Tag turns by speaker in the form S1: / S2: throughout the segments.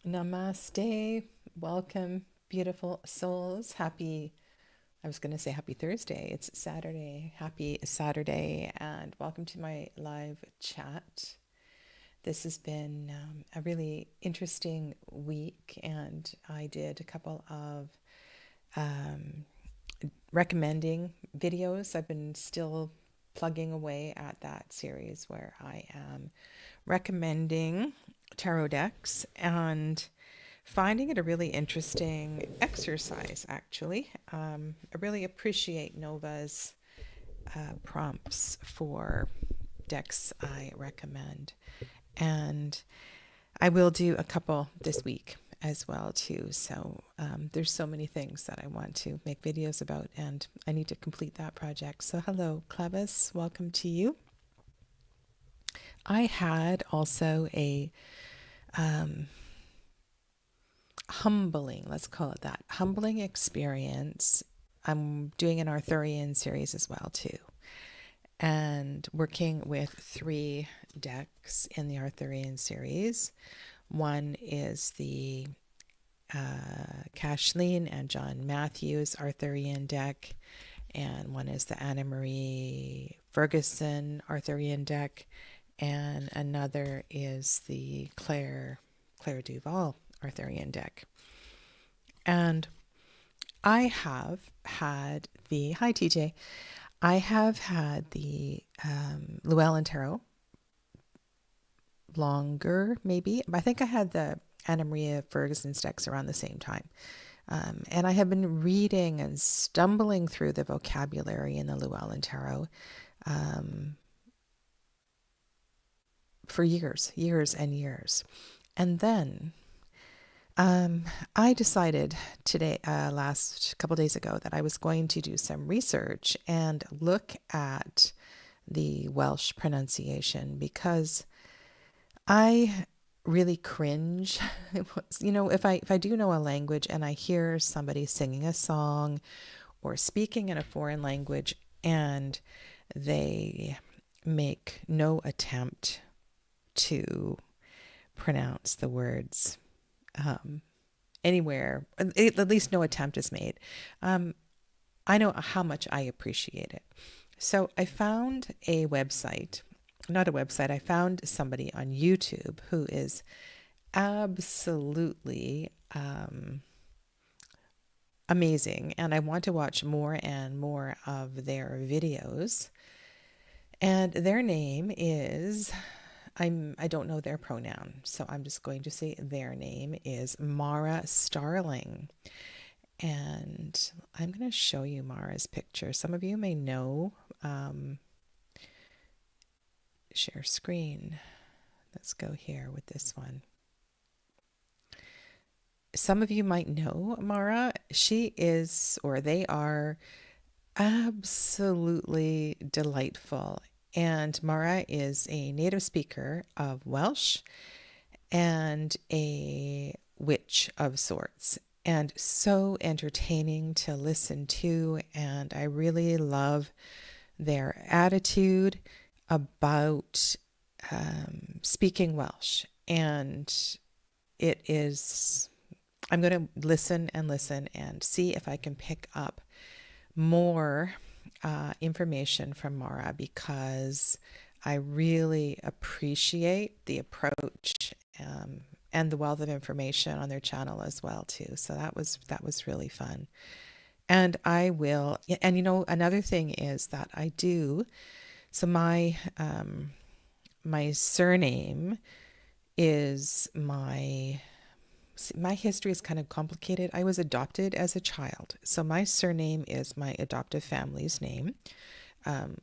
S1: Namaste. Welcome, beautiful souls. I was going to say happy Thursday. It's Saturday. Happy Saturday, and welcome to my live chat. This has been a really interesting week, and I did a couple of um, recommending videos. I've been still plugging away at that series where I am recommending tarot decks and finding it a really interesting exercise, actually. I really appreciate Nova's prompts for decks I recommend. And I will do a couple this week as well too. So there's so many things that I want to make videos about, and I need to complete that project. So hello, Clevis, welcome to you. I had also a humbling, let's call it that, humbling experience. I'm doing an Arthurian series as well too, and working with 3 decks in the Arthurian series. One is the Kathleen and John Matthews Arthurian deck, and one is the Anna Marie Ferguson Arthurian deck, and another is the Claire Duval Arthurian deck. And I have had the, hi TJ, I have had the Llewellyn Tarot longer, maybe. I think I had the Anna Maria Ferguson's decks around the same time. And I have been reading and stumbling through the vocabulary in the Llewellyn Tarot for years and years. And then I decided today, last couple days ago, that I was going to do some research and look at the Welsh pronunciation, because I really cringe. If I do know a language and I hear somebody singing a song or speaking in a foreign language and they make no attempt to pronounce the words anywhere, at least no attempt is made, I know how much I appreciate it. So I found a website, not a website, I found somebody on YouTube who is absolutely amazing, and I want to watch more and more of their videos. And their name is, I don't know their pronoun, so I'm just going to say their name is Mara Starling. And I'm going to show you Mara's picture. Some of you may know. Share screen. Let's go here with this one. Some of you might know Mara. She is, or they are, absolutely delightful. And Mara is a native speaker of Welsh and a witch of sorts, and so entertaining to listen to. And I really love their attitude about speaking Welsh. And it is, I'm going to listen and see if I can pick up more information from Mara, because I really appreciate the approach and the wealth of information on their channel as well too. So that was really fun. And I will, and another thing is that I do, so my surname is my history is kind of complicated. I was adopted as a child. So my surname is my adoptive family's name,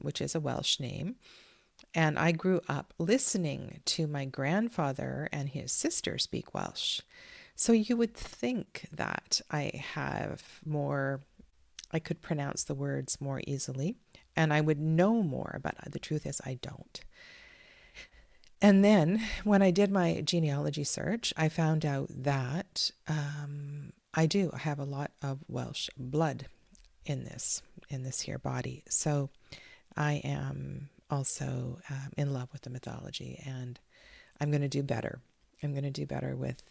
S1: which is a Welsh name. And I grew up listening to my grandfather and his sister speak Welsh. So you would think that I could pronounce the words more easily and I would know more, but the truth is I don't. And then when I did my genealogy search, I found out that I have a lot of Welsh blood in this here body. So I am also in love with the mythology, and I'm going to do better. I'm going to do better with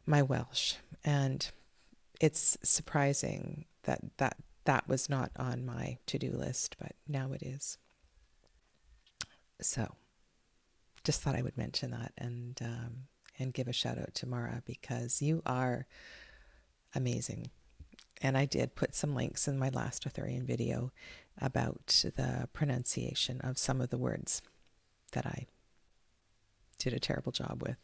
S1: my Welsh. And it's surprising that was not on my to-do list, but now it is. So just thought I would mention that and give a shout out to Mara, because you are amazing. And I did put some links in my last Arthurian video about the pronunciation of some of the words that I did a terrible job with.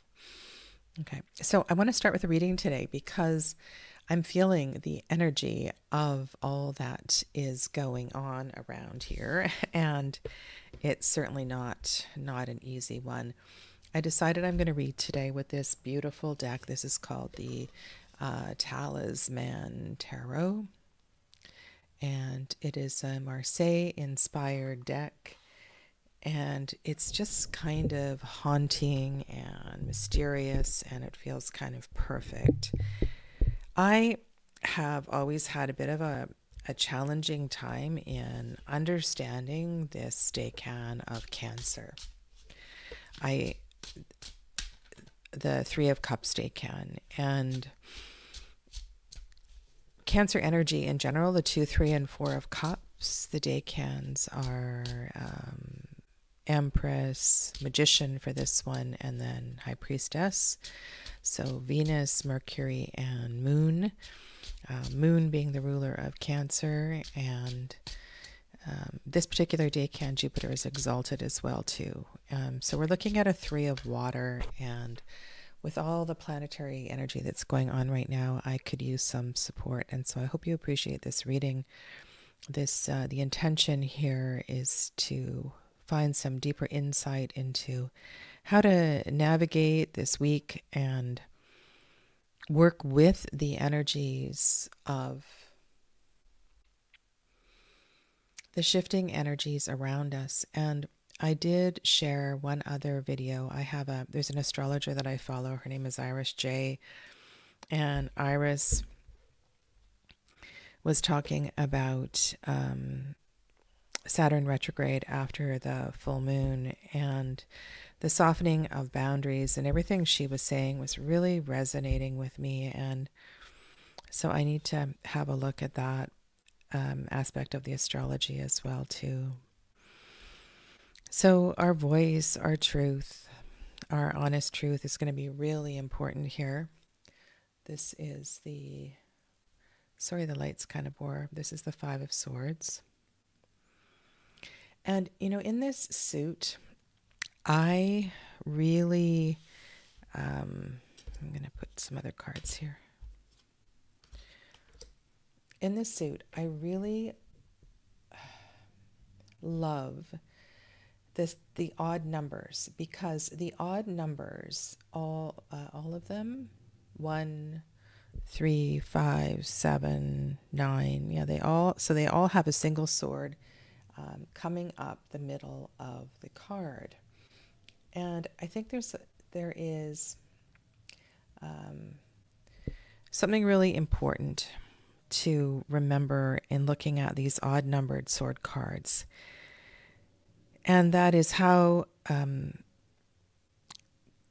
S1: Okay, so I want to start with a reading today because I'm feeling the energy of all that is going on around here, and it's certainly not an easy one. I decided I'm going to read today with this beautiful deck. This is called the Talisman Tarot, and it is a Marseille-inspired deck, and it's just kind of haunting and mysterious, and it feels kind of perfect. I have always had a bit of a challenging time in understanding this decan of Cancer. The Three of Cups decan, and Cancer energy in general, the 2, 3, and 4 of Cups, the decans are Empress, Magician for this one, and then High Priestess. So Venus, Mercury, and Moon. Moon being the ruler of Cancer, and this particular decan, Jupiter, is exalted as well too. So we're looking at a 3 of water, and with all the planetary energy that's going on right now, I could use some support, and so I hope you appreciate this reading. The intention here is to find some deeper insight into how to navigate this week and work with the energies of the shifting energies around us. And I did share one other video. There's an astrologer that I follow. Her name is Iris J. And Iris was talking about Saturn retrograde after the full moon, and the softening of boundaries, and everything she was saying was really resonating with me. And so I need to have a look at that aspect of the astrology as well too. So our voice, our truth, our honest truth is going to be really important here. This is the light's kind of bore. This is the 5 of Swords. And, in this suit, I really, I'm going to put some other cards here. In this suit, I really love the odd numbers, because the odd numbers, all of them, 1, 3, 5, 7, 9. Yeah, they all have a single sword coming up the middle of the card. And I think there is something really important to remember in looking at these odd numbered sword cards. And that is how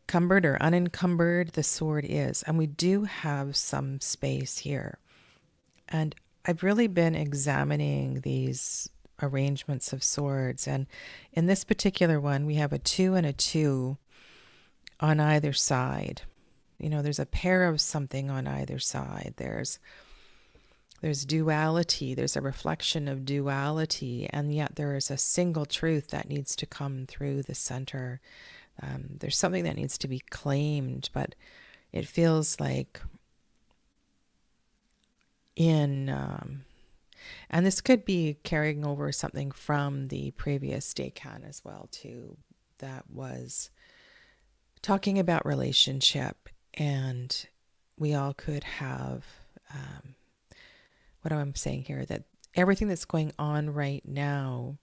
S1: cumbered or unencumbered the sword is. And we do have some space here. And I've really been examining these arrangements of swords. And in this particular one, we have a 2 and a 2 on either side. There's a pair of something on either side. There's duality. There's a reflection of duality, and yet there is a single truth that needs to come through the center. There's something that needs to be claimed, but it feels like and this could be carrying over something from the previous decan as well too, that was talking about relationship, and we all could have what I'm saying here, that everything that's going on right now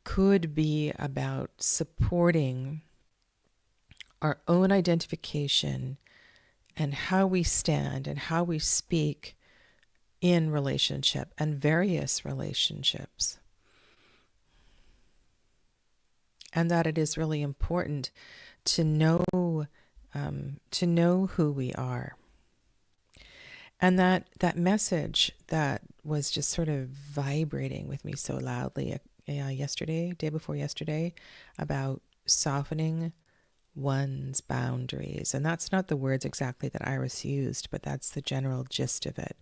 S1: could be about supporting our own identification and how we stand and how we speak in relationship and various relationships. And that it is really important to know to know who we are. And that message that was just sort of vibrating with me so loudly yesterday, day before yesterday, about softening one's boundaries. And that's not the words exactly that Iris used, but that's the general gist of it.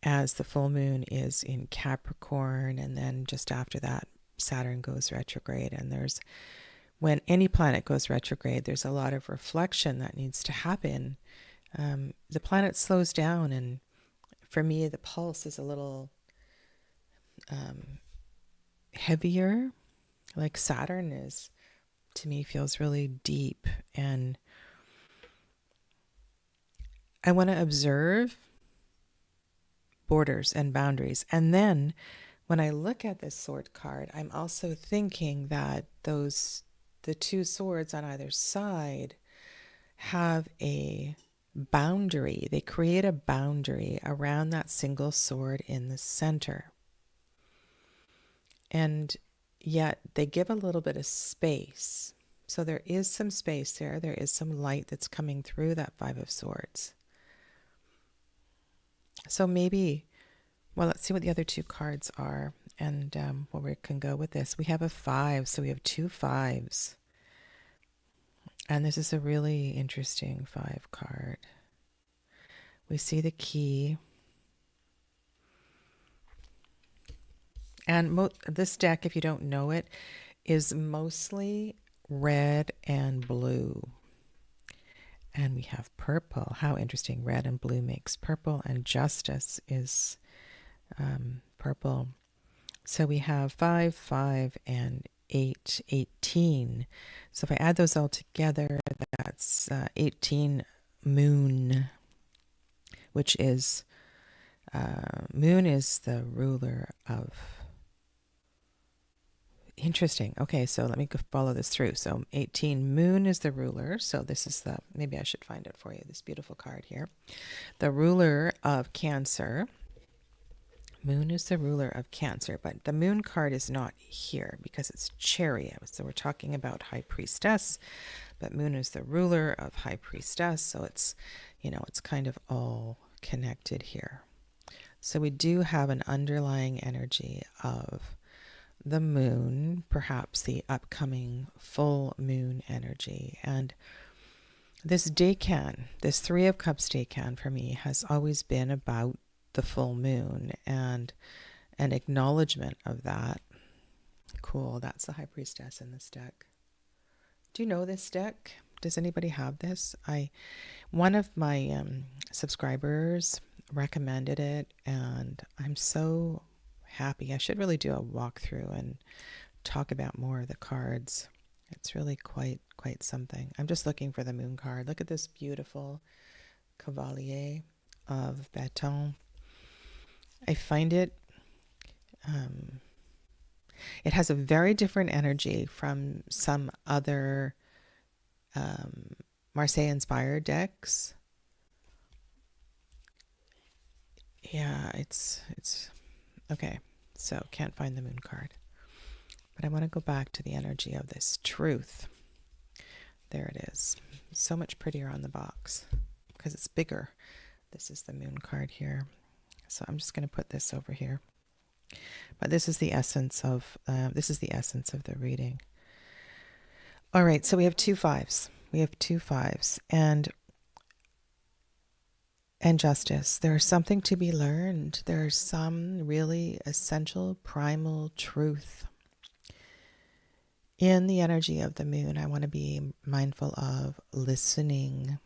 S1: As the full moon is in Capricorn, and then just after that, Saturn goes retrograde. And when any planet goes retrograde, there's a lot of reflection that needs to happen. The planet slows down, and for me, the pulse is a little heavier. Like Saturn is, to me, feels really deep. And I want to observe borders and boundaries. And then when I look at this sword card, I'm also thinking that the two swords on either side have a boundary. They create a boundary around that single sword in the center. And yet they give a little bit of space. So there is some space there. There is some light that's coming through that Five of Swords. So maybe, well, let's see what the other two cards are and where we can go with this. We have a 5, so we have 2 5s. And this is a really interesting 5 card. We see the key. And this deck, if you don't know it, is mostly red and blue. And we have purple. How interesting. Red and blue makes purple, and justice is purple. So we have 5, 5, and 8, 18. So if I add those all together, that's 18 moon, which is, moon is the ruler of, interesting. Okay, so let me follow this through. So 18, moon is the ruler. So this is maybe I should find it for you, this beautiful card here. The ruler of Cancer. Moon is the ruler of Cancer, but the moon card is not here because it's Chariot. So we're talking about High Priestess, but moon is the ruler of High Priestess. So it's, it's kind of all connected here. So we do have an underlying energy of the moon, perhaps the upcoming full moon energy. And this decan, this 3 of Cups decan for me has always been about the full moon and an acknowledgement of that. Cool, that's the High Priestess in this deck. Do you know this deck? Does anybody have this? One of my subscribers recommended it, and I'm so happy. I should really do a walkthrough and talk about more of the cards. It's really quite something. I'm just looking for the moon card. Look at this beautiful Cavalier of Baton. I find it it has a very different energy from some other Marseille inspired decks. Yeah, it's okay. So can't find the moon card. But I want to go back to the energy of this truth. There it is. So much prettier on the box because it's bigger. This is the moon card here. So I'm just going to put this over here. But this is the essence of the reading. All right, so we have 2 5s. We have 2 5s and justice. There's something to be learned. There's some really essential primal truth in the energy of the moon. I want to be mindful of listening.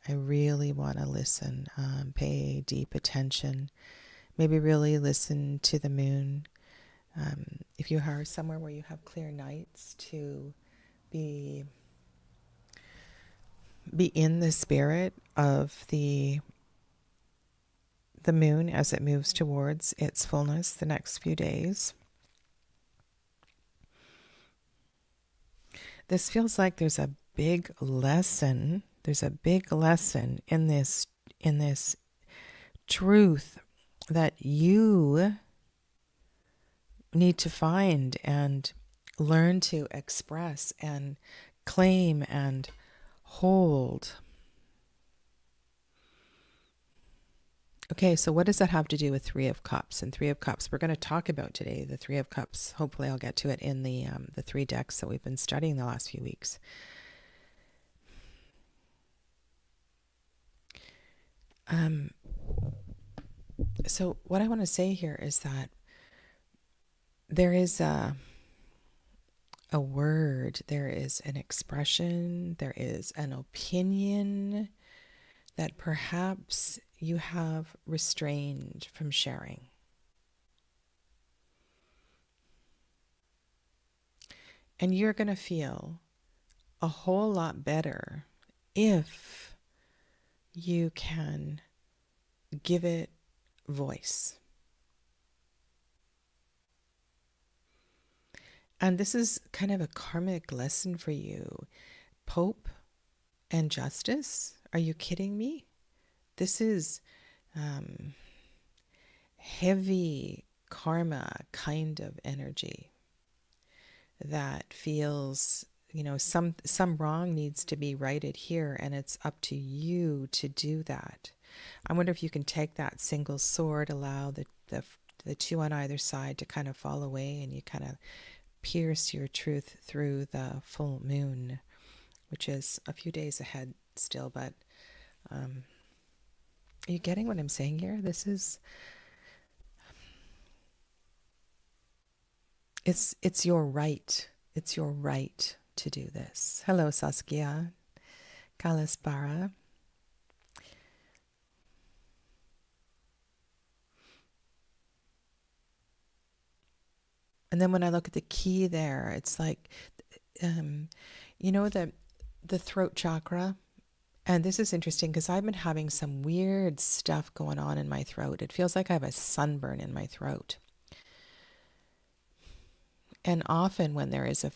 S1: I really want to listen, pay deep attention, maybe really listen to the moon. If you are somewhere where you have clear nights, to be in the spirit of the moon as it moves towards its fullness the next few days. This feels like there's a big lesson. There's a big lesson in this truth that you need to find and learn to express and claim and hold. Okay, so what does that have to do with Three of Cups? And Three of Cups, we're going to talk about today, the Three of Cups. Hopefully I'll get to it in the three decks that we've been studying the last few weeks. So what I want to say here is that there is a word, there is an expression, there is an opinion that perhaps you have restrained from sharing. And you're going to feel a whole lot better if you can give it voice. And this is kind of a karmic lesson for you. Pope and Justice, are you kidding me? This is heavy karma kind of energy that feels, some wrong needs to be righted here, and it's up to you to do that. I wonder if you can take that single sword, allow the two on either side to kind of fall away, and you kind of pierce your truth through the full moon, which is a few days ahead still. But are you getting what I'm saying here? This is, it's your right. It's your right to do this. Hello, Saskia, Kalaspara. And then when I look at the key there, it's like, the throat chakra. And this is interesting because I've been having some weird stuff going on in my throat. It feels like I have a sunburn in my throat. And often when there is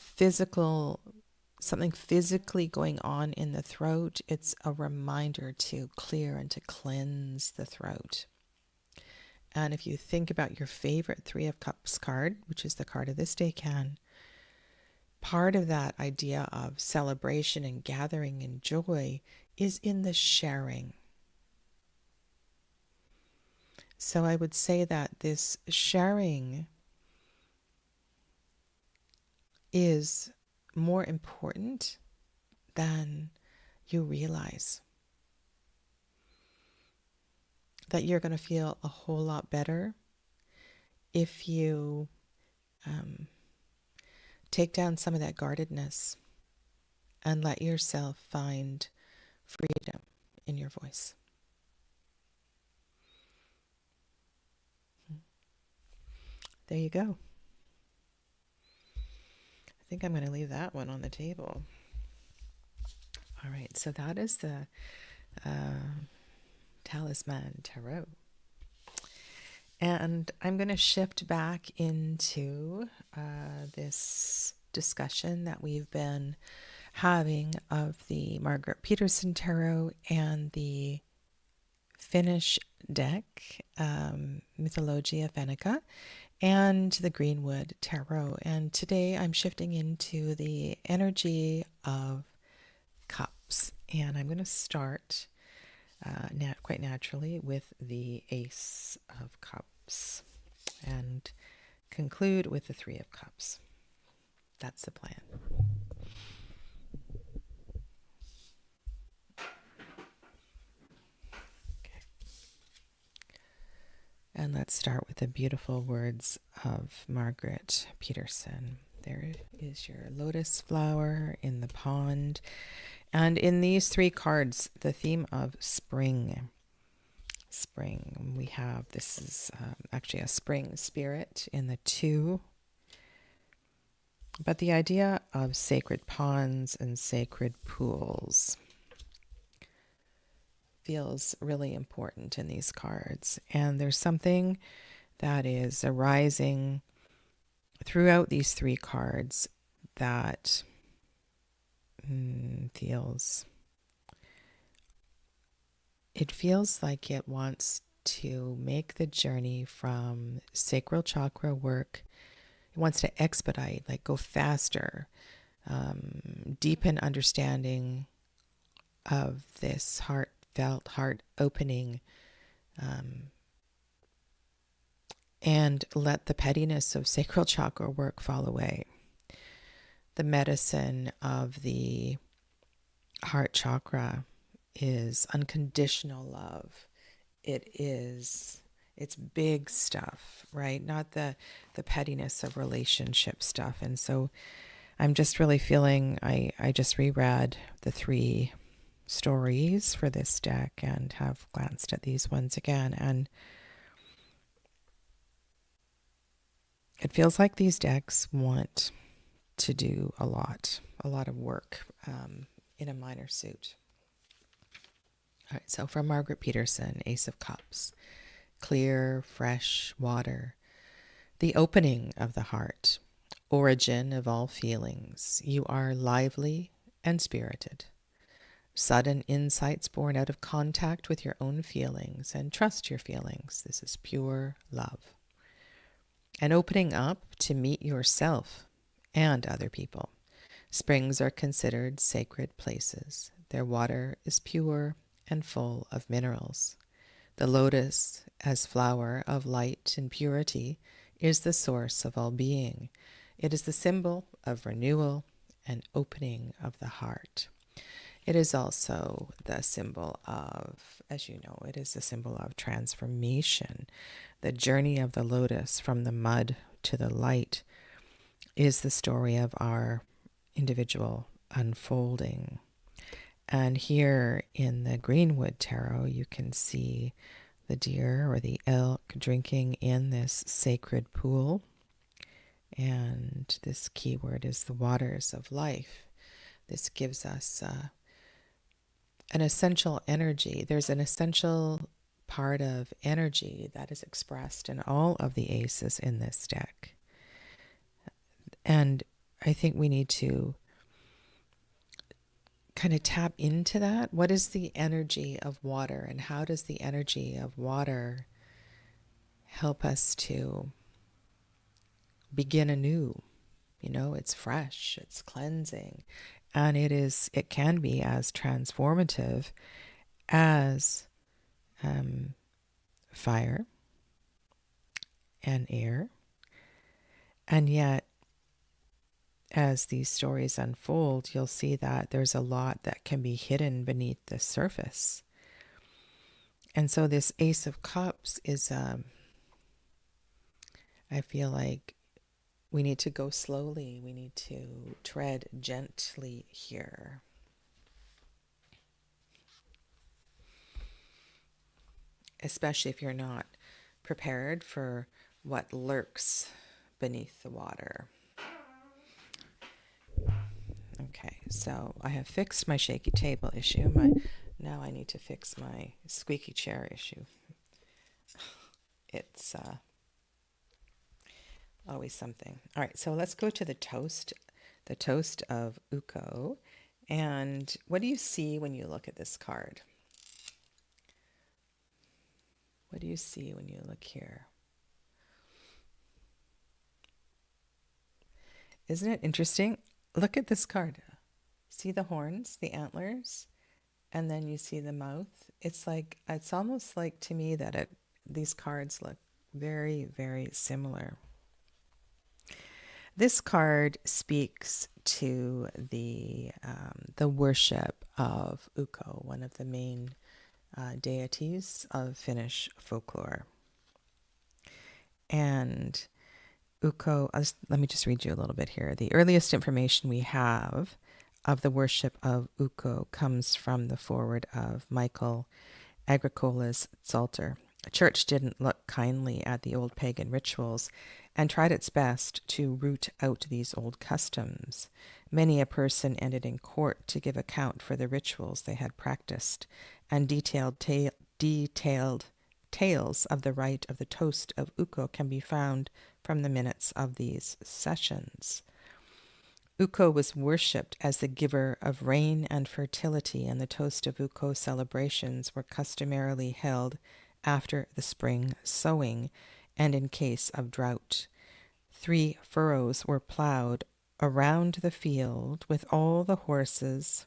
S1: something physically going on in the throat, it's a reminder to clear and to cleanse the throat. And if you think about your favorite Three of Cups card, which is the card of this decan, part of that idea of celebration and gathering and joy is in the sharing. So I would say that this sharing is more important than you realize. That you're going to feel a whole lot better if you take down some of that guardedness and let yourself find freedom in your voice. There you go. I think I'm going to leave that one on the table. All right, so that is the Talisman Tarot. And I'm going to shift back into this discussion that we've been having of the Margaret Peterson Tarot and the Finnish deck, Mythologia Fennica, and the Greenwood Tarot. And today I'm shifting into the energy of cups. And I'm going to start quite naturally with the Ace of Cups and conclude with the Three of Cups. That's the plan. Okay. And let's start with the beautiful words of Margaret Peterson. There is your lotus flower in the pond. And in these three cards, the theme of spring. Spring. We have, this is actually a spring spirit in the 2. But the idea of sacred ponds and sacred pools feels really important in these cards. And there's something that is arising throughout these three cards that feels like it wants to make the journey from sacral chakra work. It wants to expedite, like go faster, deepen understanding of this heartfelt, heart opening, and let the pettiness of sacral chakra work fall away. The medicine of the heart chakra is unconditional love. It's big stuff, right? Not the pettiness of relationship stuff. And so I'm just really feeling, I just reread the 3 stories for this deck and have glanced at these ones again. And it feels like these decks want to do a lot of work in a minor suit. All right, so from Margaret Peterson, Ace of Cups, clear, fresh water, the opening of the heart, origin of all feelings. You are lively and spirited. Sudden insights born out of contact with your own feelings, and trust your feelings. This is pure love. And opening up to meet yourself and other people. Springs are considered sacred places. Their water is pure and full of minerals. The lotus, as flower of light and purity, is the source of all being. It is the symbol of renewal and opening of the heart. It is also the symbol of, as you know, it is the symbol of transformation. The journey of the lotus from the mud to the light is the story of our individual unfolding. And here in the Greenwood Tarot, you can see the deer or the elk drinking in this sacred pool. And this keyword is the waters of life. This gives us an essential energy. There's an essential part of energy that is expressed in all of the aces in this deck. And I think we need to kind of tap into that. What is the energy of water, and how does the energy of water help us to begin anew? You know, it's fresh, it's cleansing, and it can be as transformative as fire and air. And yet, as these stories unfold, you'll see that there's a lot that can be hidden beneath the surface. And so this Ace of Cups is, I feel like we need to go slowly. We need to tread gently here. Especially if you're not prepared for what lurks beneath the water. Okay, so I have fixed my shaky table issue. Now I need to fix my squeaky chair issue. It's always something. All right, so let's go to the toast of Ukko. And what do you see when you look at this card? What do you see when you look here? Isn't it interesting? Look at this card. See the horns, the antlers, and then you see the mouth. It's almost like to me that these cards look very, very similar. This card speaks to the worship of Ukko, one of the main deities of Finnish folklore. And Ukko, let me just read you a little bit here. The earliest information we have of the worship of Ukko comes from the foreword of Michael Agricola's Psalter. The church didn't look kindly at the old pagan rituals and tried its best to root out these old customs. Many a person ended in court to give account for the rituals they had practiced, and detailed tales of the rite of the toast of Ukko can be found from the minutes of these sessions. Ukko was worshipped as the giver of rain and fertility, and the toast of Ukko celebrations were customarily held after the spring sowing and in case of drought. 3 furrows were plowed around the field with all the horses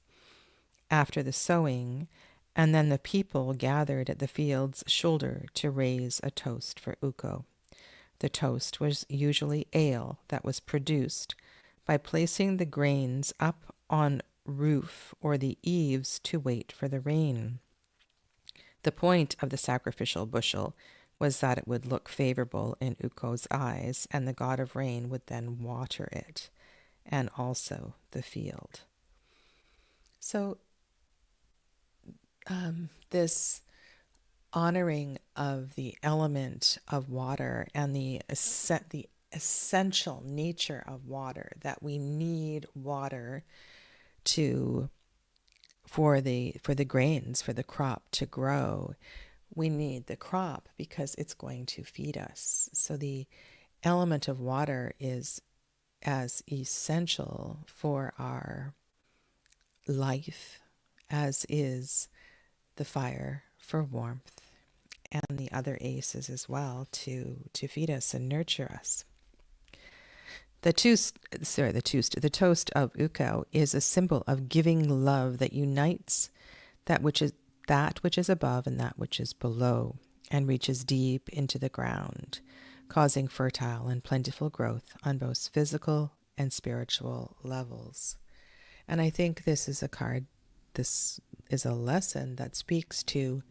S1: after the sowing, and then the people gathered at the field's shoulder to raise a toast for Ukko. The toast was usually ale that was produced by placing the grains up on roof or the eaves to wait for the rain. The point of the sacrificial bushel was that it would look favorable in Ukko's eyes, and the god of rain would then water it, and also the field. So this honoring of the element of water and the essential nature of water, that we need water to for the grains, for the crop to grow. We need the crop because it's going to feed us. So the element of water is as essential for our life as is the fire for warmth, and the other aces as well to feed us and nurture us. The toast of Ukko is a symbol of giving love that unites that which is above and that which is below, and reaches deep into the ground, causing fertile and plentiful growth on both physical and spiritual levels. And I think this is a lesson that speaks to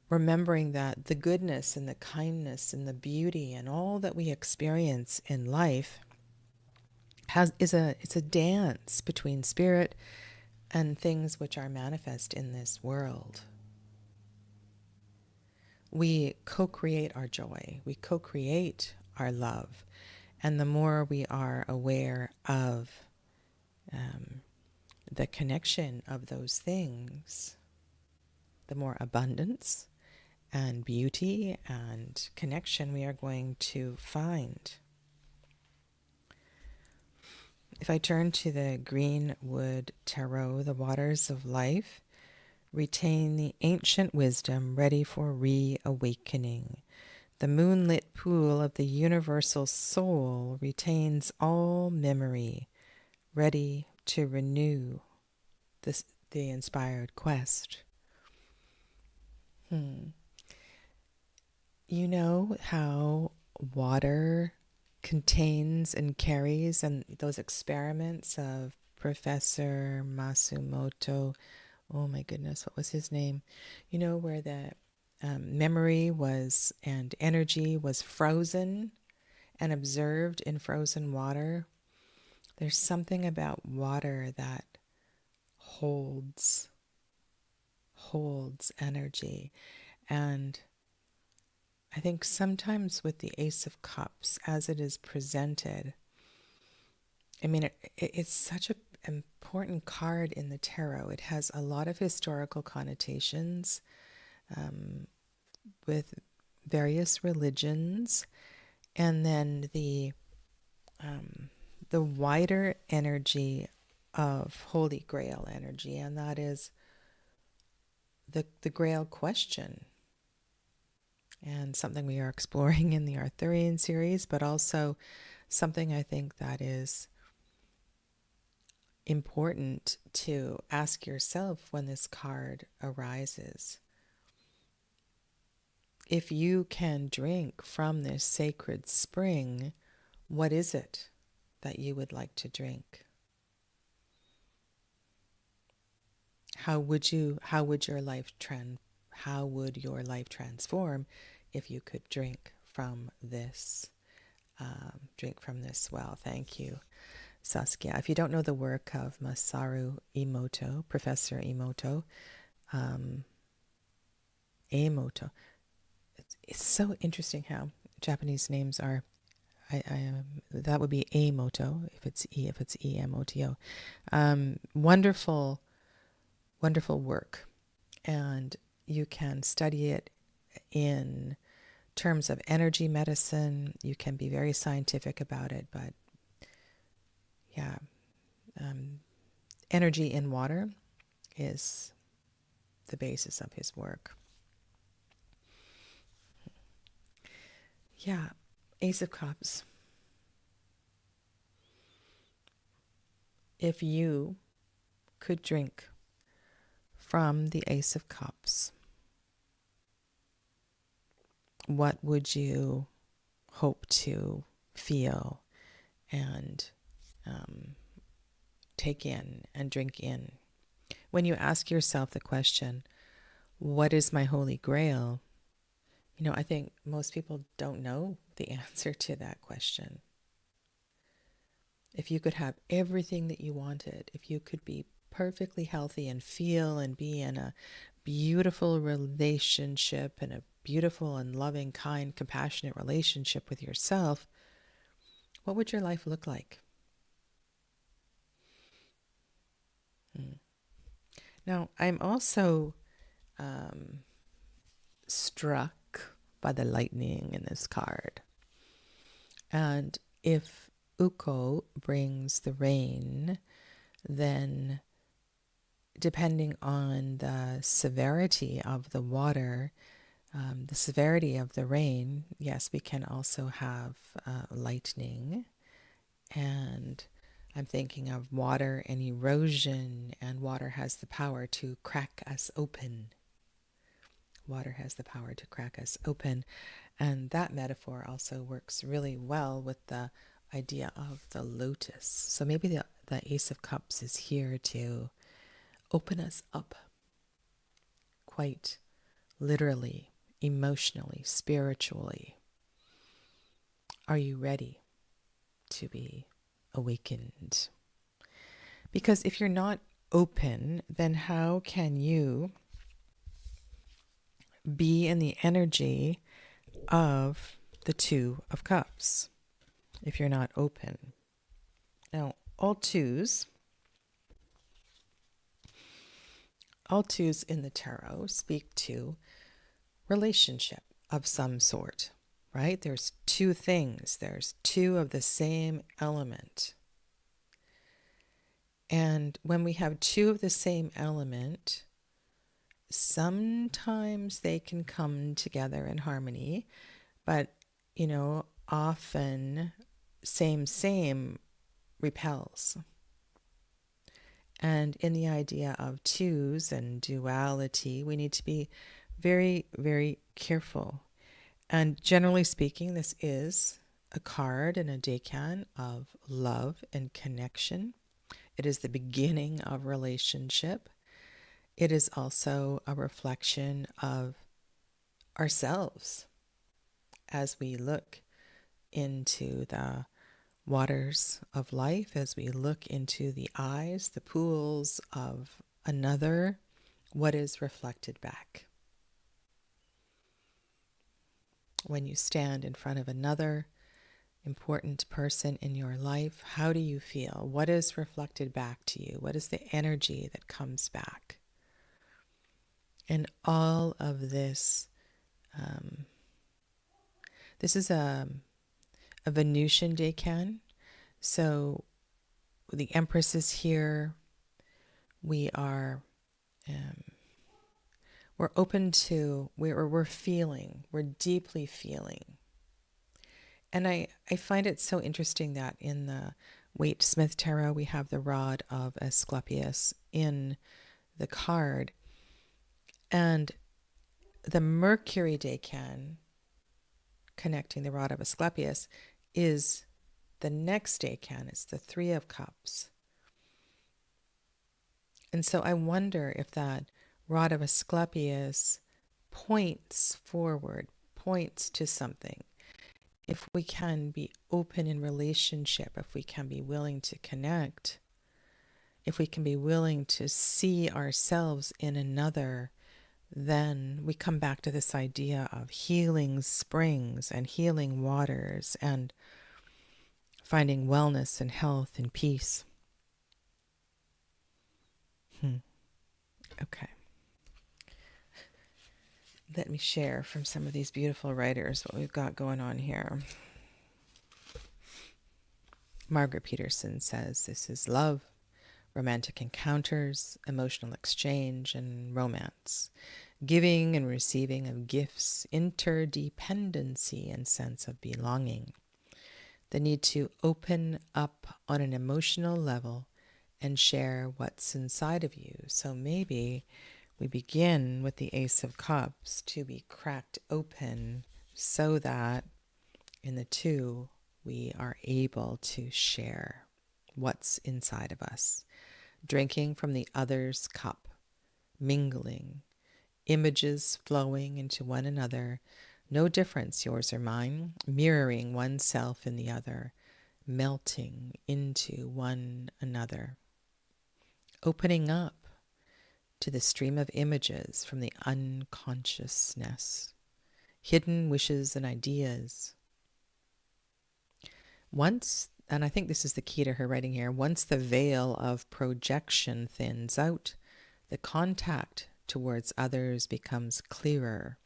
S1: remembering that the goodness and the kindness and the beauty and all that we experience in life it's a dance between spirit and things which are manifest in this world. We co-create our joy, we co-create our love, and the more we are aware of the connection of those things, the more abundance and beauty and connection we are going to find. If I turn to the Greenwood Tarot, the waters of life retain the ancient wisdom ready for reawakening. The moonlit pool of the universal soul retains all memory, ready to renew the inspired quest. You know how water contains and carries, and those experiments of Professor Masumoto, oh my goodness, what was his name? You know, where the memory was and energy was frozen and observed in frozen water. There's something about water that holds energy. And I think sometimes with the Ace of Cups, as it is presented, I mean, it's such an important card in the tarot. It has a lot of historical connotations with various religions, and then the wider energy of Holy Grail energy, and that is the Grail question, and something we are exploring in the Arthurian series, but also something I think that is important to ask yourself when this card arises. If you can drink from this sacred spring, what is it that you would like to drink? How would your life transform if you could drink from this well? Thank you, Saskia. If you don't know the work of Masaru Emoto, Professor Emoto, it's so interesting how Japanese names are. That would be Emoto if it's Emoto. Wonderful work, and you can study it in terms of energy medicine. You can be very scientific about it, but yeah, energy in water is the basis of his work. Yeah, Ace of Cups. if you could drink from the Ace of Cups, what would you hope to feel and take in and drink in? When you ask yourself the question, what is my holy grail? I think most people don't know the answer to that question. If you could have everything that you wanted, if you could be perfectly healthy and feel and be in a beautiful relationship and a beautiful and loving, kind, compassionate relationship with yourself, what would your life look like? Now, I'm also struck by the lightning in this card. And if Ukko brings the rain, then depending on the severity of the water, the severity of the rain, yes, we can also have lightning. And I'm thinking of water and erosion, and water has the power to crack us open. Water has the power to crack us open. And that metaphor also works really well with the idea of the lotus. So maybe the Ace of Cups is here to open us up quite literally, emotionally, spiritually. Are you ready to be awakened? Because if you're not open, then how can you be in the energy of the Two of Cups if you're not open? Now, all twos in the tarot speak to relationship of some sort, right? There's two things. There's two of the same element. And when we have two of the same element, sometimes they can come together in harmony, but, often same repels. And in the idea of twos and duality, we need to be very, very careful. And generally speaking, this is a card and a decan of love and connection. It is the beginning of relationship. It is also a reflection of ourselves as we look into the waters of life, as we look into the eyes, the pools of another, what is reflected back? When you stand in front of another important person in your life, how do you feel? What is reflected back to you? What is the energy that comes back? And all of this, this is a Venusian decan. So the Empress is here. We are, we're open to, we're feeling, we're deeply feeling. And I find it so interesting that in the Waite Smith Tarot, we have the rod of Asclepius in the card. And the Mercury decan connecting the rod of Asclepius is the next decan. It's the Three of Cups. And so I wonder if that rod of Asclepius points forward, points to something. If we can be open in relationship, if we can be willing to connect, if we can be willing to see ourselves in another, then we come back to this idea of healing springs and healing waters and finding wellness and health and peace. Okay. Let me share from some of these beautiful writers what we've got going on here. Margaret Peterson says this is love, romantic encounters, emotional exchange, and romance, giving and receiving of gifts, interdependency, and sense of belonging. The need to open up on an emotional level and share what's inside of you. So maybe we begin with the Ace of Cups to be cracked open so that in the two we are able to share what's inside of us, drinking from the other's cup, mingling, images flowing into one another, no difference, yours or mine, mirroring oneself in the other, melting into one another, opening up to the stream of images from the unconsciousness, hidden wishes and ideas. Once, and I think this is the key to her writing here, once the veil of projection thins out, the contact towards others becomes clearer.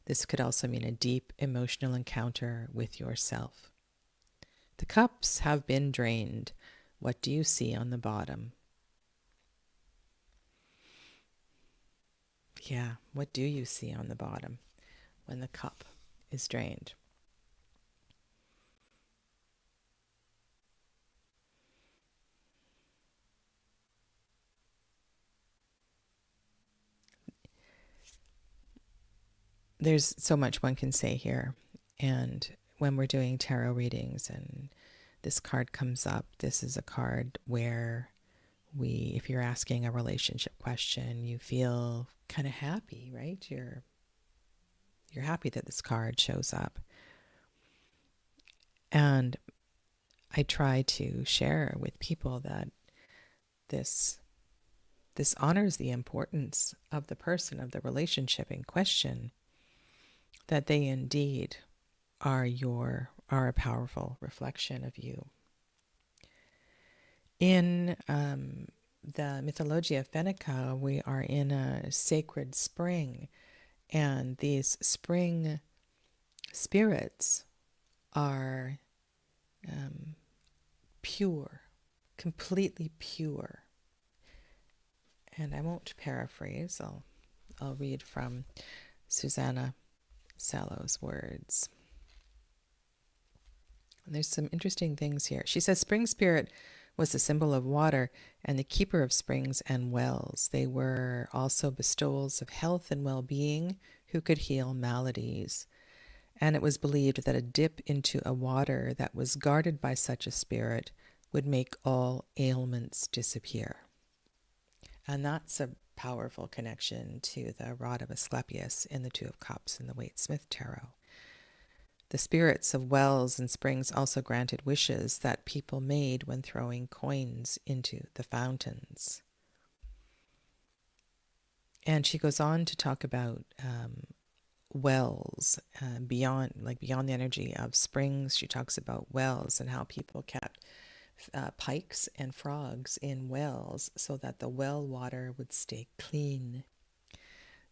S1: This could also mean a deep emotional encounter with yourself. The cups have been drained. What do you see on the bottom? Yeah, what do you see on the bottom when the cup is drained? There's so much one can say here. And when we're doing tarot readings and this card comes up, this is a card where if you're asking a relationship question, you feel kind of happy, right? You're happy that this card shows up. And I try to share with people that this honors the importance of the person, of the relationship in question, that they indeed are a powerful reflection of you. In the Mythologia of Fennica, we are in a sacred spring, and these spring spirits are pure, completely pure. And I won't paraphrase, I'll read from Susanna Sallow's words. And there's some interesting things here. She says, spring spirit was the symbol of water and the keeper of springs and wells. They were also bestowals of health and well-being who could heal maladies. And it was believed that a dip into a water that was guarded by such a spirit would make all ailments disappear. And that's a powerful connection to the rod of Asclepius in the Two of Cups in the Waite-Smith Tarot. The spirits of wells and springs also granted wishes that people made when throwing coins into the fountains. And she goes on to talk about wells beyond the energy of springs. She talks about wells and how people kept pikes and frogs in wells so that the well water would stay clean.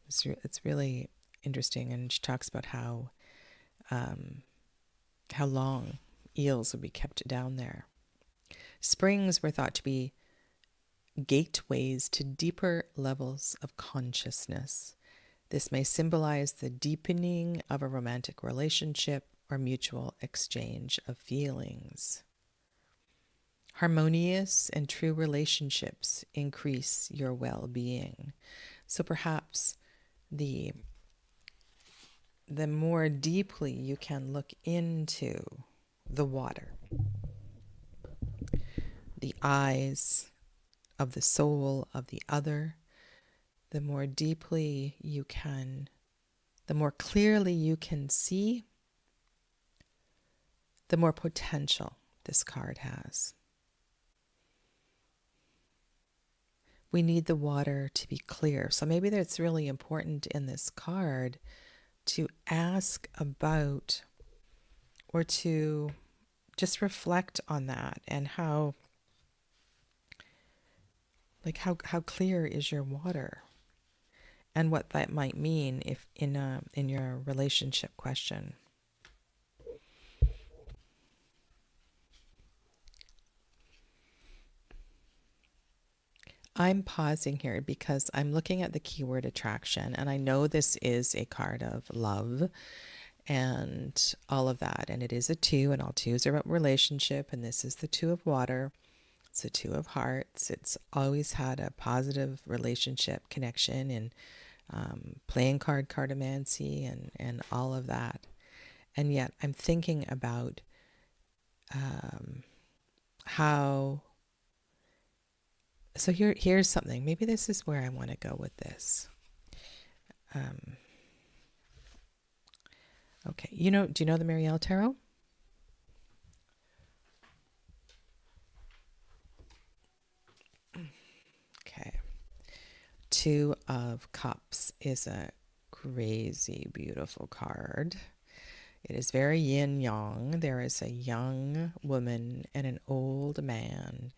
S1: It's really interesting, and she talks about how long eels would be kept down there. Springs were thought to be gateways to deeper levels of consciousness. This may symbolize the deepening of a romantic relationship or mutual exchange of feelings. Harmonious and true relationships increase your well-being. So perhaps the more deeply you can look into the water, the eyes of the soul of the other, the more deeply you can, the more clearly you can see, the more potential this card has. We need the water to be clear. So maybe that's really important in this card to ask about, or to just reflect on that, and how clear is your water, and what that might mean if in your relationship question. I'm pausing here because I'm looking at the keyword attraction, and I know this is a card of love and all of that, and it is a two, and all twos are about relationship, and this is the Two of Water. It's a Two of Hearts. It's always had a positive relationship connection in playing cartomancy and all of that. And yet I'm thinking about how... So here's something. Maybe this is where I want to go with this. Okay, do you know the Marielle Tarot? Okay. Two of Cups is a crazy beautiful card. It is very yin yang. There is a young woman and an old man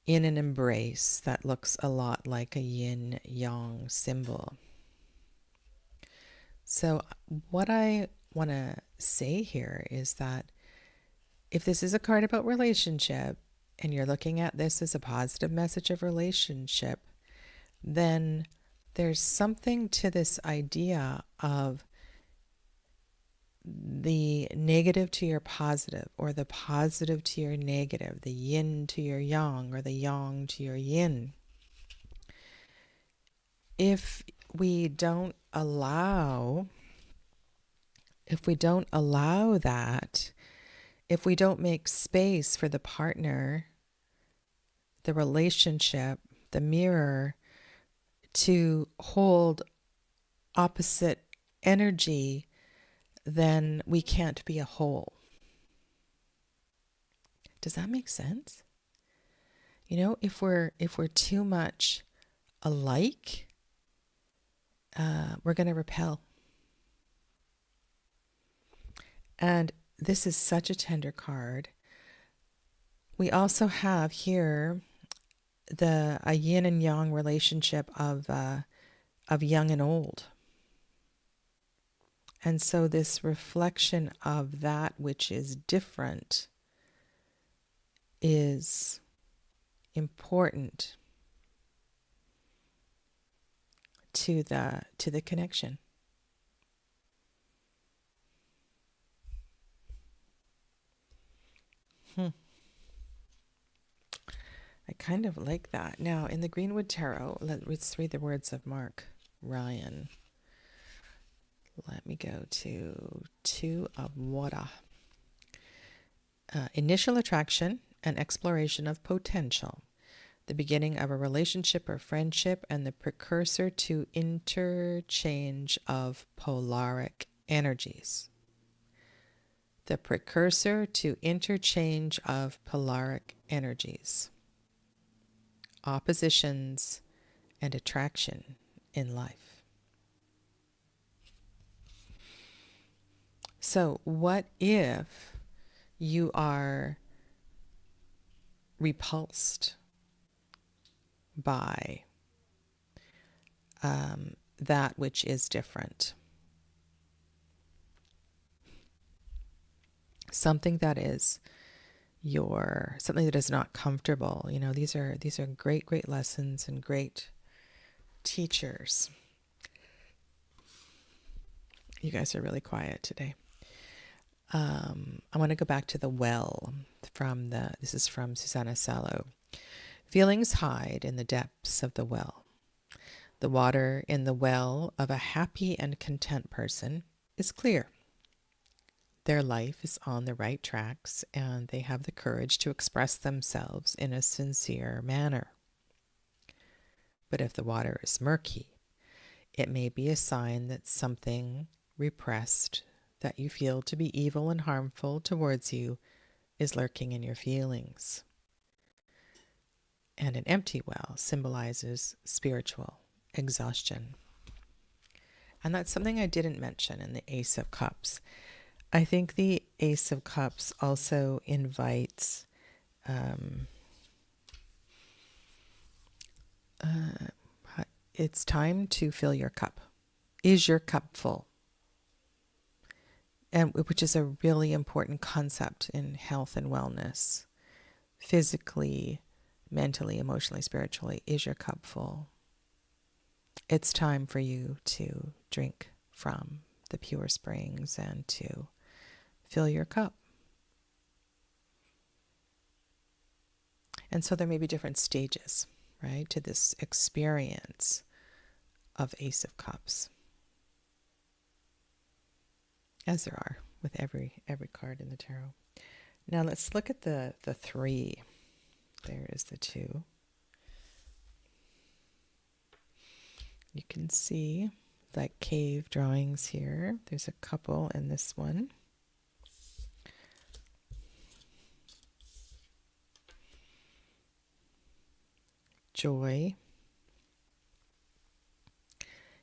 S1: in an embrace that looks a lot like a yin yang symbol. So what I want to say here is that if this is a card about relationship and you're looking at this as a positive message of relationship, then there's something to this idea of the negative to your positive, or the positive to your negative, the yin to your yang, or the yang to your yin. If we don't allow that, if we don't make space for the partner, the relationship, the mirror, to hold opposite energy, then we can't be a whole. Does that make sense? If we're too much alike, we're going to repel. And this is such a tender card. We also have here a yin and yang relationship of young and old. And so this reflection of that which is different is important to the connection. I kind of like that. Now, in the Greenwood Tarot, let's read the words of Mark Ryan. Let me go to Two of Water. Initial attraction and exploration of potential. The beginning of a relationship or friendship and the precursor to interchange of polaric energies. The precursor to interchange of polaric energies. Oppositions and attraction in life. So what if you are repulsed by that which is different? Something that is something that is not comfortable. These are great lessons and great teachers. You guys are really quiet today. I want to go back to the well this is from Susanna Salo. Feelings hide in the depths of the well. The water in the well of a happy and content person is clear. Their life is on the right tracks, and they have the courage to express themselves in a sincere manner. But if the water is murky, it may be a sign that something repressed that you feel to be evil and harmful towards you is lurking in your feelings. And an empty well symbolizes spiritual exhaustion. And that's something I didn't mention in the Ace of Cups. I think the Ace of Cups also invites it's time to fill your cup. Is your cup full? And which is a really important concept in health and wellness. Physically, mentally, emotionally, spiritually, is your cup full? It's time for you to drink from the pure springs and to fill your cup. And so there may be different stages, right, to this experience of Ace of Cups, as there are with every card in the tarot. Now let's look at the 3. There is the 2. You can see like cave drawings here. There's a couple in this one. Joy.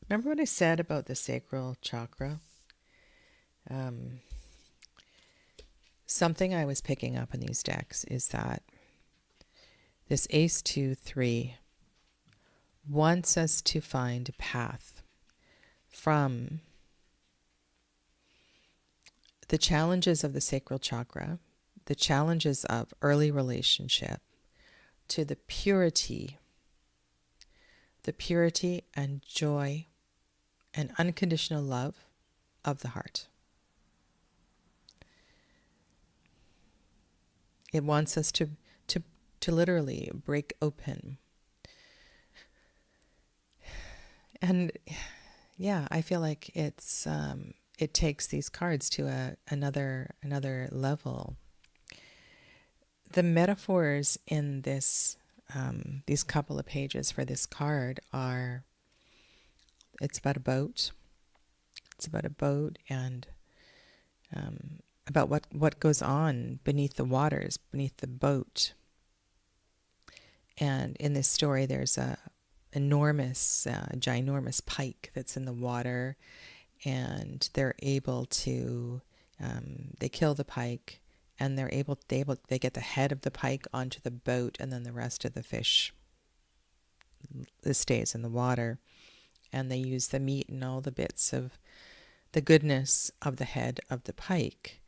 S1: Remember what I said about the sacral chakra? Something I was picking up in these decks is that this Ace 2, 3 wants us to find a path from the challenges of the sacral chakra, the challenges of early relationship, to the purity and joy and unconditional love of the heart. It wants us to literally break open. And yeah, I feel like it takes these cards to another level. The metaphors in this these couple of pages for this card are, it's about a boat. It's about a boat and about what goes on beneath the waters, beneath the boat. And in this story, there's a enormous, ginormous pike that's in the water, and they're able to, they kill the pike, and they get the head of the pike onto the boat, and then the rest of the fish stays in the water. And they use the meat and all the bits of the goodness of the head of the pike.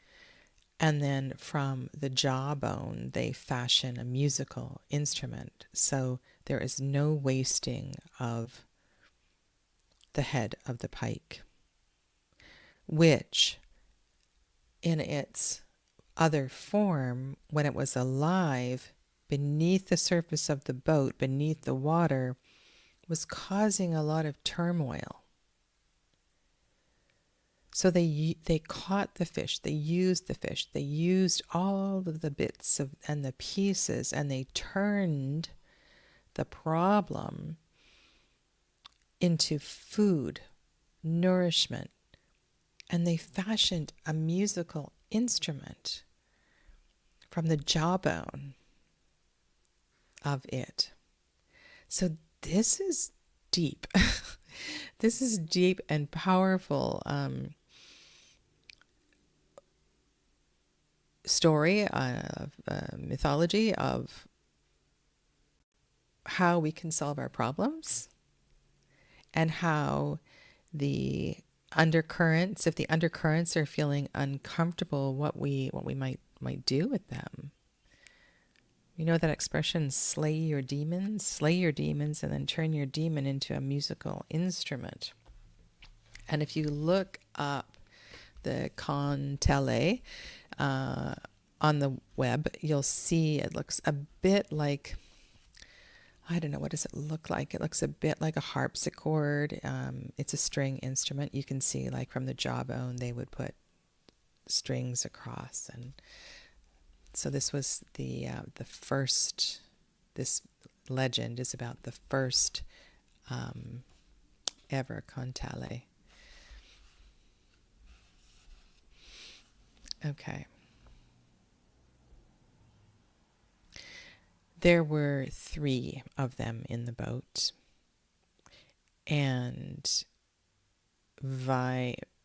S1: And then from the jawbone, they fashion a musical instrument. So there is no wasting of the head of the pike, which in its other form, when it was alive, beneath the surface of the boat, beneath the water, was causing a lot of turmoil. So they caught the fish, they used the fish, they used all of the bits and the pieces, and they turned the problem into food, nourishment, and they fashioned a musical instrument from the jawbone of it. So this is deep. This is deep and powerful story of mythology of how we can solve our problems, and how the undercurrents, if the undercurrents are feeling uncomfortable, what we might do with them. You know that expression, slay your demons, and then turn your demon into a musical instrument. And if you look up the Contele on the web, you'll see it looks a bit like, I don't know, what does it look like? It looks a bit like a harpsichord. It's a string instrument. You can see, like, from the jawbone, they would put strings across. And so this was the first, this legend is about the first ever Contele. Okay. There were 3 of them in the boat, and Wainamoinen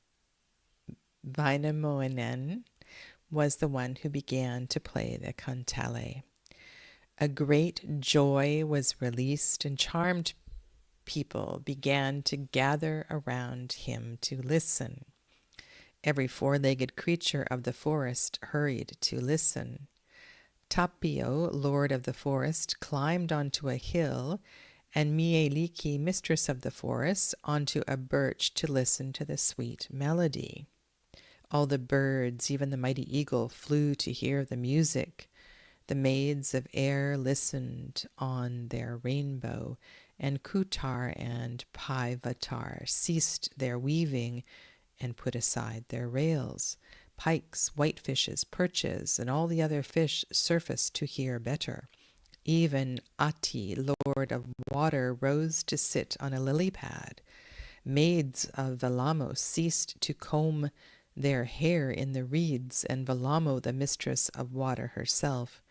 S1: was the one who began to play the Contele. A great joy was released, and charmed people began to gather around him to listen. Every 4-legged creature of the forest hurried to listen. Tapio, lord of the forest, climbed onto a hill, and Mieliki, mistress of the forest, onto a birch to listen to the sweet melody. All the birds, even the mighty eagle, flew to hear the music. The maids of air listened on their rainbow, and Kutar and Paivatar ceased their weaving and put aside their rails. Pikes, whitefishes, perches, and all the other fish surfaced to hear better. Even Ati, lord of water, rose to sit on a lily pad. Maids of Velamo ceased to comb their hair in the reeds, and Velamo, the mistress of water herself,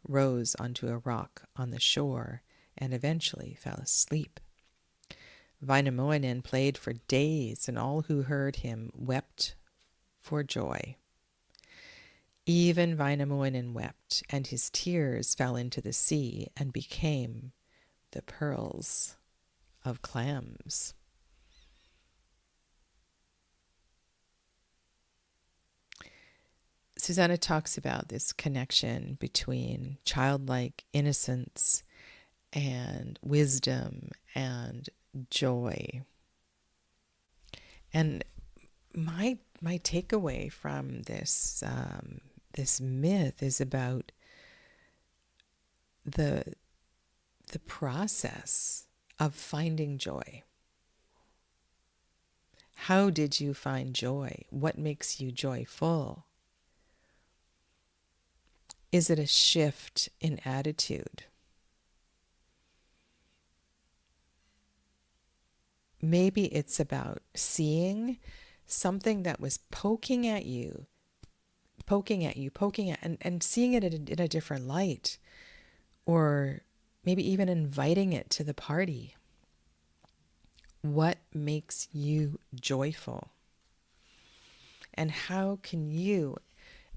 S1: rose onto a rock on the shore and eventually fell asleep. Vainamoinen played for days, and all who heard him wept for joy. Even Vainamoinen wept, and his tears fell into the sea and became the pearls of clams. Susanna talks about this connection between childlike innocence and wisdom and joy. And my takeaway from this this myth is about the process of finding joy. How did you find joy? What makes you joyful? Is it a shift in attitude? Maybe it's about seeing something that was poking at you, and seeing it in a different light, or maybe even inviting it to the party. What makes you joyful? And how can you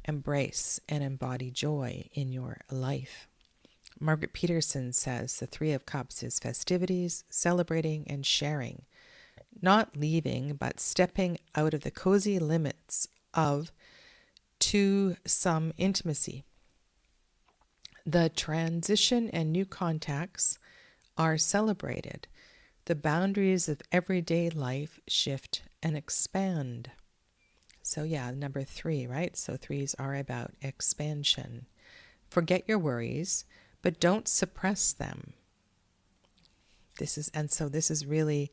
S1: embrace and embody joy in your life? Margaret Peterson says the Three of Cups is festivities, celebrating, and sharing. Not leaving, but stepping out of the cozy limits of to some intimacy. The transition and new contacts are celebrated. The boundaries of everyday life shift and expand. So yeah, number 3, right? So 3s are about expansion. Forget your worries, but don't suppress them. This is really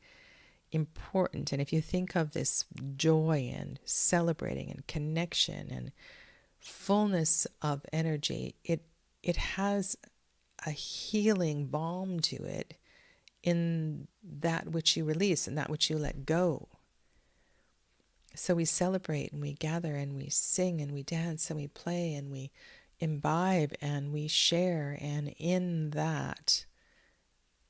S1: important. And if you think of this joy and celebrating and connection and fullness of energy, it has a healing balm to it in that which you release and that which you let go. So we celebrate and we gather and we sing and we dance and we play and we imbibe and we share, and in that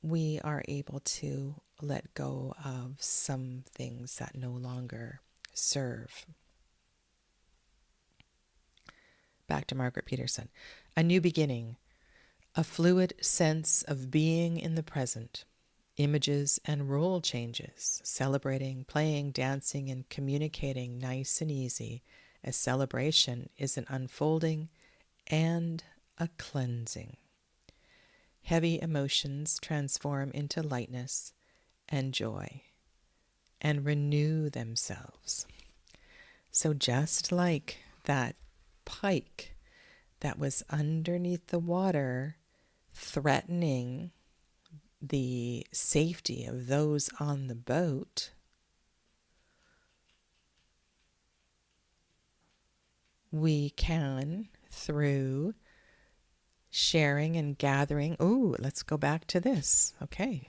S1: we are able to let go of some things that no longer serve. Back to Margaret Peterson. A new beginning, a fluid sense of being in the present, images and role changes, celebrating, playing, dancing, and communicating nice and easy. A celebration is an unfolding and a cleansing. Heavy emotions transform into lightness and joy and renew themselves. So just like that pike that was underneath the water, threatening the safety of those on the boat, we can, through sharing and gathering. Ooh, let's go back to this. Okay.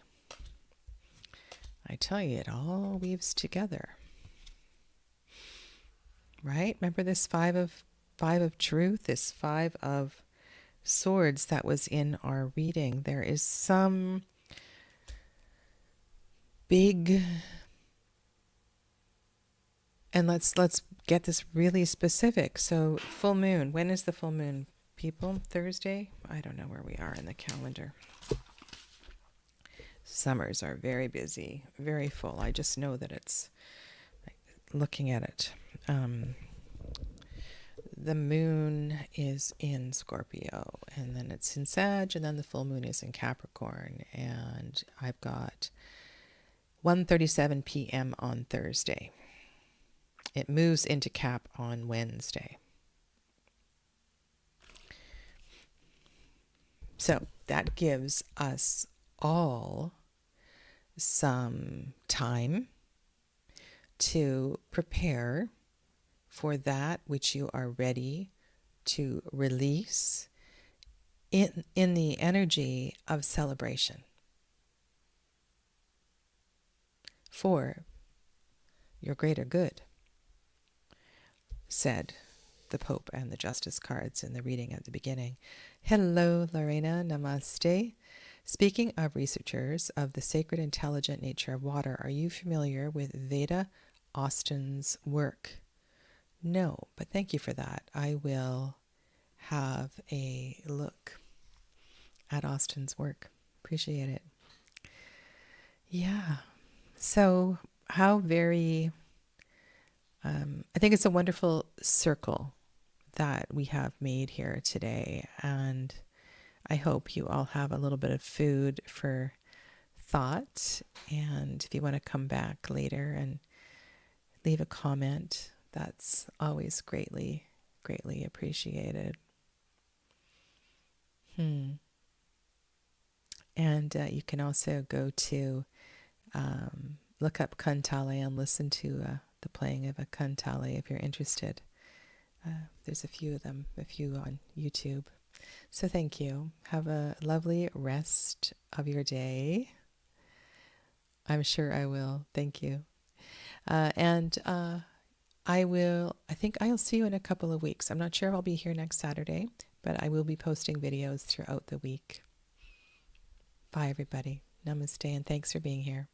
S1: I tell you, it all weaves together. Right? Remember this five of truth, this 5 of swords that was in our reading. There is some big, and let's get this really specific. So full moon, when is the full moon, people? Thursday? I don't know where we are in the calendar. Summers are very busy, very full. I just know that it's, looking at it. The moon is in Scorpio, and then it's in Sag, and then the full moon is in Capricorn. And I've got 1:37 p.m. on Thursday. It moves into Cap on Wednesday. So that gives us all some time to prepare for that which you are ready to release in the energy of celebration for your greater good, said the Pope and the Justice cards in the reading at the beginning. Hello, Lorena. Namaste. Speaking of researchers of the sacred intelligent nature of water, are you familiar with Veda Austin's work? No, but thank you for that. I will have a look at Austin's work. Appreciate it. Yeah. So how very, I think it's a wonderful circle that we have made here today. And I hope you all have a little bit of food for thought. And if you want to come back later and leave a comment, that's always greatly, greatly appreciated. And you can also go to look up Kantale and listen to the playing of a Kantale if you're interested. There's a few of them, a few on YouTube. So thank you. Have a lovely rest of your day. I'm sure I will. Thank you. And I think I'll see you in a couple of weeks. I'm not sure if I'll be here next Saturday, but I will be posting videos throughout the week. Bye, everybody. Namaste, and thanks for being here.